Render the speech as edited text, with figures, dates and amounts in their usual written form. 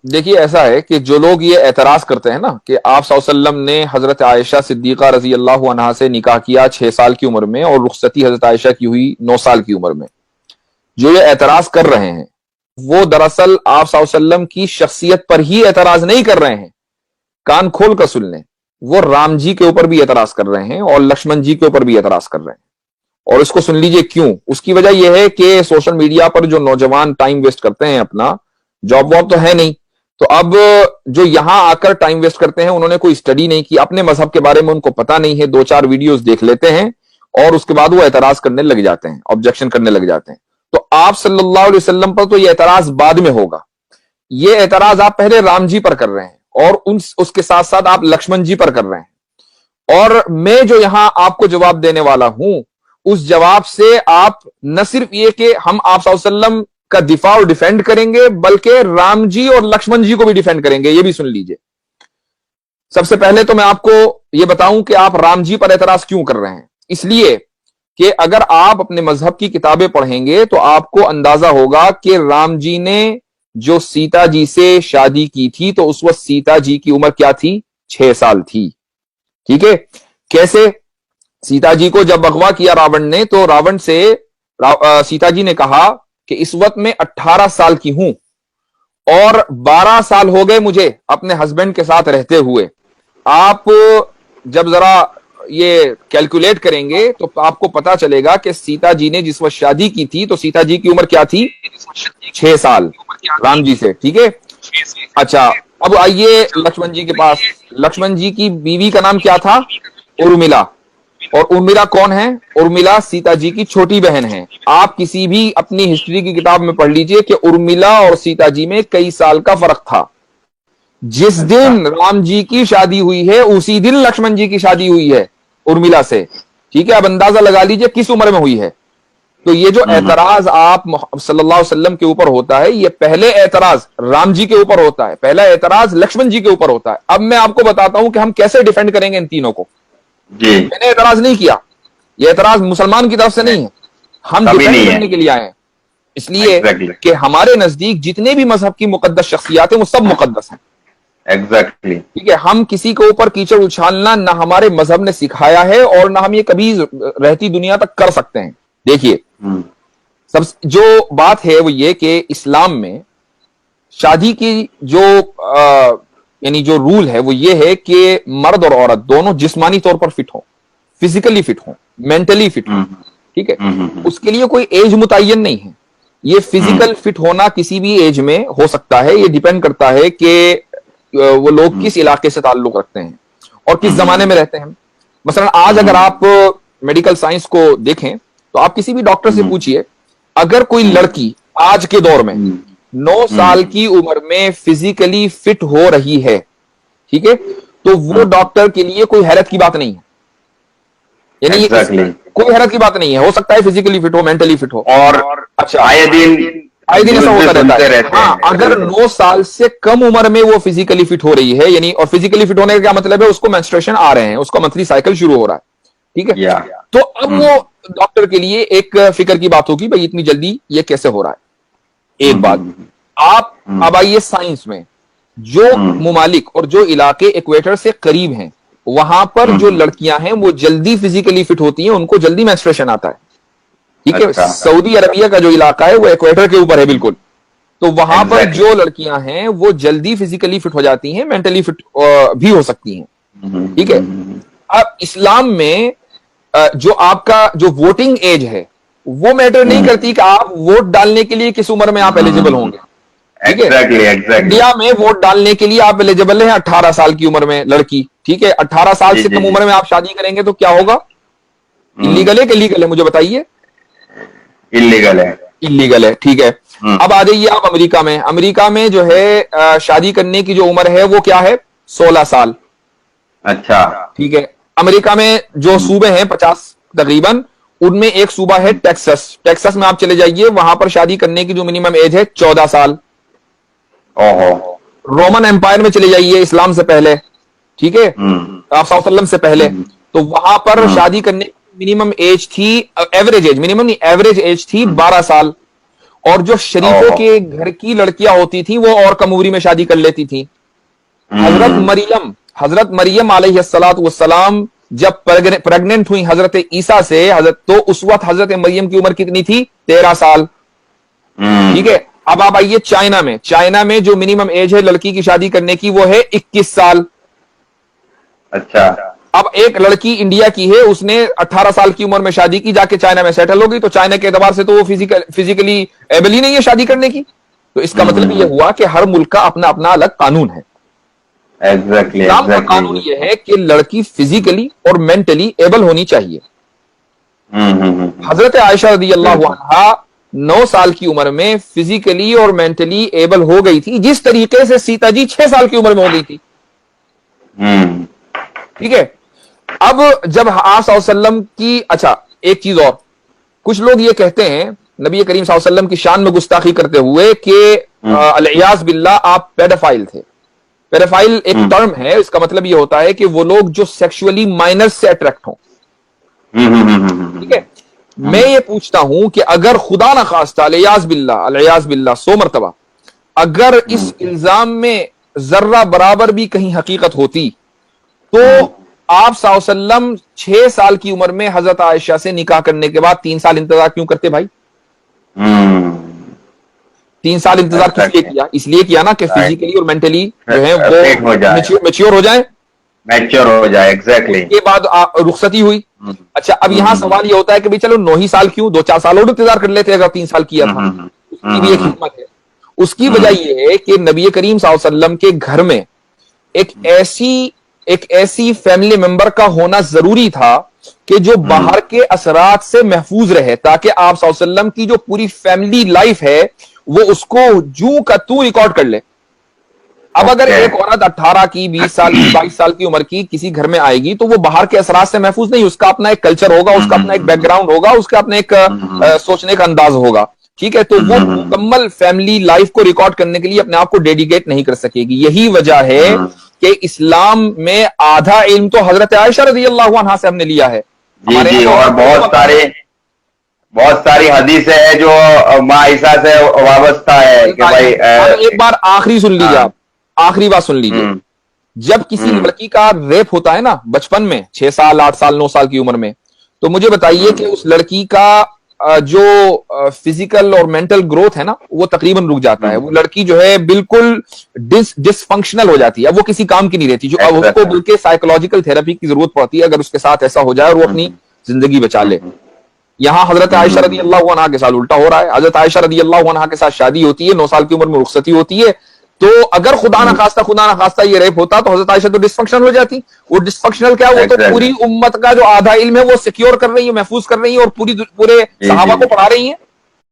देखिए ऐसा है कि जो लोग ये एतराज करते हैं ना कि आप सल्लल्लाहु अलैहि वसल्लम ने हजरत आयशा सिद्दीका रजी अल्लाह अन्हा से निकाह किया 6 साल की उम्र में और रुखसती हजरत आयशा की हुई 9 साल की उम्र में, जो ये एतराज कर रहे हैं वो दरअसल आप सल्लल्लाहु अलैहि वसल्लम की शख्सियत पर ही एतराज नहीं कर रहे हैं। कान खोल कर सुन लें, वो राम जी के ऊपर भी एतराज कर रहे हैं और लक्ष्मण जी के ऊपर भी एतराज कर रहे हैं। और इसको सुन लीजिए क्यों। उसकी वजह यह है कि सोशल मीडिया पर जो नौजवान टाइम वेस्ट करते हैं, अपना जॉब वॉब तो है नहीं, तो अब जो यहां आकर टाइम वेस्ट करते हैं उन्होंने कोई स्टडी नहीं की, अपने मजहब के बारे में उनको पता नहीं है, 2-4 वीडियोस देख लेते हैं और उसके बाद वो एतराज करने लग जाते हैं, ऑब्जेक्शन करने लग जाते हैं। तो आप सल्लल्लाहु अलैहि वसल्लम पर तो ये एतराज बाद में होगा, ये एतराज आप पहले राम जी पर कर रहे हैं और उसके साथ साथ आप लक्ष्मण जी पर कर रहे हैं। और मैं जो यहां आपको जवाब देने वाला हूं, उस जवाब से आप न सिर्फ ये कि हम आप सल्लल्लाहु अलैहि वसल्लम का दिफा और डिफेंड करेंगे, बल्कि राम जी और लक्ष्मण जी को भी डिफेंड करेंगे। ये भी सुन लीजिए। सबसे पहले तो मैं आपको यह बताऊं कि आप राम जी पर एतराज क्यों कर रहे हैं। इसलिए कि अगर आप अपने मजहब की किताबें पढ़ेंगे तो आपको अंदाजा होगा कि राम जी ने जो सीता जी से शादी की थी तो उस वक्त सीता जी की उम्र क्या थी? 6 साल थी। ठीक है। कैसे? सीता जी को जब अगवा किया रावण ने, तो रावण से सीता जी ने कहा कि इस वक्त मैं 18 साल की हूं और 12 साल हो गए मुझे अपने हस्बैंड के साथ रहते हुए। आप जब जरा ये कैलकुलेट करेंगे तो आपको पता चलेगा कि सीता जी ने जिस वक्त शादी की थी तो सीता जी की उम्र क्या थी? 6 साल राम जी से। ठीक है। अच्छा, अब आइए लक्ष्मण जी के पास। लक्ष्मण जी की बीवी का नाम क्या था? उर्मिला। और उर्मिला कौन है? उर्मिला सीता जी की छोटी बहन है। आप किसी भी अपनी हिस्ट्री की किताब में पढ़ लीजिए कि उर्मिला और सीता जी में कई साल का फर्क था। जिस दिन राम जी की शादी हुई है उसी दिन लक्ष्मण जी की शादी हुई है उर्मिला से। ठीक है। अब अंदाजा लगा लीजिए किस उम्र में हुई है। तो ये जो एतराज आप सल्लल्लाहु अलैहि वसल्लम के ऊपर होता है, ये पहले एतराज राम जी के ऊपर होता है, पहला एतराज लक्ष्मण जी के ऊपर होता है। अब मैं आपको बताता हूं कि हम कैसे डिफेंड करेंगे इन तीनों को। जी। मैंने एतराज नहीं किया, ये एतराज मुसलमान की तरफ से नहीं है, हम डिफेंड करने के लिए आए हैं। इसलिए कि हमारे नजदीक जितने भी मजहब की मुकद्दस शख्सियात हैं वो सब मुकद्दस हैं। एग्जैक्टली। ठीक है। हम किसी के ऊपर कीचड़ उछालना ना हमारे मजहब ने सिखाया है और ना हम ये कभी रहती दुनिया तक कर सकते हैं। देखिए, सब जो बात है वो ये कि इस्लाम में शादी की जो यानी जो रूल है वो ये है कि मर्द और औरत दोनों जिस्मानी तौर पर फिट हो, फिजिकली फिट हो, मेंटली फिट हो। ठीक है। उसके लिए कोई एज मुतय्यन नहीं है। ये फिजिकल फिट होना किसी भी एज में हो सकता है। ये डिपेंड करता है कि वो लोग किस इलाके से ताल्लुक रखते हैं और किस जमाने में रहते हैं। मसलन आज अगर आप मेडिकल साइंस को देखें तो आप किसी भी डॉक्टर से पूछिए, अगर कोई लड़की आज के दौर में 9 साल की उम्र में फिजिकली फिट हो रही है, ठीक है, तो वो डॉक्टर के लिए कोई हैरत की बात नहीं है। यानी कोई हैरत की बात नहीं है। हो सकता है फिजिकली फिट हो, मेंटली फिट हो। और अच्छा, आए दिन ऐसा होता रहता है। हाँ, अगर 9 साल से कम उम्र में वो फिजिकली फिट हो रही है, यानी, और फिजिकली फिट होने का क्या मतलब है? उसको मेंस्ट्रुएशन आ रहे हैं, उसका मंथली साइकिल शुरू हो रहा है। ठीक है। तो अब वो डॉक्टर के लिए एक फिक्र की बात होगी, भाई इतनी जल्दी ये कैसे हो रहा है। एक बात। आप अब आइए साइंस में, जो मुमालिक और जो इलाके इक्वेटर से करीब हैं वहां पर जो लड़कियां हैं वो जल्दी फिजिकली फिट होती हैं, उनको जल्दी मेंस्ट्रुएशन आता है। ठीक है। सऊदी अरबिया का जो इलाका है वो इक्वेटर के ऊपर है बिल्कुल। तो वहां पर जो लड़कियां हैं वो जल्दी फिजिकली फिट हो जाती हैं, मेंटली फिट भी हो सकती हैं। ठीक है। अब इस्लाम में जो आपका जो वोटिंग एज है वो मैटर नहीं करती कि आप वोट डालने के लिए किस उम्र में आप एलिजिबल होंगे। ठीक है। इंडिया में वोट डालने के लिए आप एलिजिबल हैं 18 साल की उम्र में लड़की। ठीक है। 18 साल से कम उम्र में आप शादी करेंगे तो क्या होगा? इलीगल है कि लीगल है? मुझे बताइए। इलीगल है। इलीगल है। ठीक है। अब आ जाइए आप अमेरिका में। अमेरिका में जो है शादी करने की जो उम्र है वो क्या है? 16 साल। अच्छा। ठीक है। अमेरिका में जो सूबे हैं 50 तकरीबन, उनमें एक सूबा है टेक्सास। टेक्सास में आप चले जाइए, वहां पर शादी करने की जो मिनिमम एज है 14 साल। ओहो। रोमन एम्पायर में चले जाइए, इस्लाम से पहले, ठीक है, आप सल्लम से पहले, तो वहां पर शादी करने की मिनिमम एज थी, एवरेज एज, मिनिमम नहीं, एवरेज एज थी 12 साल। और जो शरीफों के घर की लड़कियां होती थी वो और कम उम्री में शादी कर लेती थी। हजरत मरियम अलैहिस्सलातु वस्सलाम जब प्रेग्नेंट हुई हजरत ईसा से, तो उस वक्त हजरत मरियम की उम्र कितनी थी? 13 साल। ठीक है, अब आप आइए चाइना में जो मिनिमम एज है लड़की की शादी करने की वो है 21 साल। अच्छा। अब एक लड़की इंडिया की है, उसने 18 साल की उम्र में शादी की, जाके चाइना में सेटल हो गई, तो चाइना के एतबार से तो वो फिजिकली एबल ही नहीं है शादी करने की। तो इसका मतलब यह हुआ कि हर मुल्क का अपना अपना अलग कानून है। इस्लाम का कानून यह है कि लड़की फिजिकली और मेंटली एबल होनी चाहिए। हजरत आयशा रज़ी अल्लाहु अन्हा 9 साल की उम्र में फिजिकली और मेंटली एबल हो गई थी, जिस तरीके से सीता जी 6 साल की उम्र में हो गई थी। ठीक है, अब जब आप सल्लल्लाहु अलैहि वसल्लम की, अच्छा एक चीज और, कुछ लोग ये कहते हैं नबी करीम सल्लल्लाहु अलैहि वसल्लम की शान में गुस्ताखी करते हुए कि अलियास बिल्लाह आप पेडोफाइल थे। पेडोफाइल एक टर्म है, इसका मतलब ये होता है कि वो लोग जो सेक्सुअली माइनर्स से अट्रैक्ट हों। ठीक है, मैं ये पूछता हूं कि अगर खुदा ना खास्ता अलियास बिल्लाह 100 मरतबा अगर इस इल्जाम में जर्रा बराबर भी कहीं हकीकत होती, तो आप सल्लल्लाहु अलैहि वसल्लम 6 साल की उम्र में हजरत आयशा से निकाह करने के बाद 3 साल इंतजार क्यों करते भाई? 3 साल इंतजार किस लिए किया? इसलिए किया ना कि फिजिकली और मेंटली जो है वो मैच्योर हो जाए। एग्जैक्टली। के बाद रुखसती हुई। अच्छा, अब यहां सवाल ये होता है कि भाई चलो 9 ही साल क्यों, 2-4 साल और इंतजार कर लेते अगर 3 साल किया था। उसकी भी एक हिकमत है। उसकी वजह यह है कि नबी करीम सल्लल्लाहु अलैहि वसल्लम के घर में एक ऐसी फैमिली मेंबर का होना जरूरी था कि जो बाहर के असरात से महफूज रहे, ताकि आप सल्लल्लाहु अलैहि वसल्लम की जो पूरी फैमिली लाइफ है वो उसको जू का तू रिकॉर्ड कर ले। अब अगर एक औरत 18 की, 20 साल की, 22 साल की उम्र की किसी घर में आएगी तो वो बाहर के असरात से महफूज नहीं, उसका अपना एक कल्चर होगा, उसका अपना एक बैकग्राउंड होगा, उसका अपना एक सोचने का अंदाज होगा। ठीक है, तो वो मुकम्मल फैमिली लाइफ को रिकॉर्ड करने के लिए अपने आप को डेडिकेट नहीं कर सकेगी। यही वजह है कि इस्लाम में आधा इल्म तो हजरत आयशा रज़ी अल्लाहु अन्हा से हमने लिया है। जी, और बहुत सारी हदीसें हैं जो माँ ईसा से वाबस्ता है कि भाई एक बार आखिरी सुन लीजिए, आप आखिरी बात सुन लीजिए। जब किसी लड़की का रेप होता है ना बचपन में, 6 साल, 8 साल, 9 साल की उम्र में, तो मुझे बताइए कि उस लड़की का जो फिजिकल और मेंटल ग्रोथ है ना वो तकरीबन रुक जाता है। वो लड़की जो है बिल्कुल डिसफंक्शनल हो जाती है, अब वो किसी काम की नहीं रहती, जो अब उसको बल्कि साइकोलॉजिकल थेरेपी की जरूरत पड़ती है अगर उसके साथ ऐसा हो जाए और वो अपनी जिंदगी बचा ले। यहां हजरत आयशा रज़ी अल्लाहु अन्हा के साथ उल्टा हो रहा है। हजरत आयशा रज़ी अल्लाहु अन्हा के साथ शादी होती है, 9 साल की उम्र में रुखसती होती है, तो अगर खुदा ना खास्ता ये रेप होता तो हजरत आयशा तो डिसफंक्शनल हो जाती। वो डिसफंक्शनल क्या, वो तो पूरी उम्मत का जो आधा इल्म है वो सिक्योर कर रही है, महफूज कर रही है और पूरे सहाबा को पढ़ा रही है।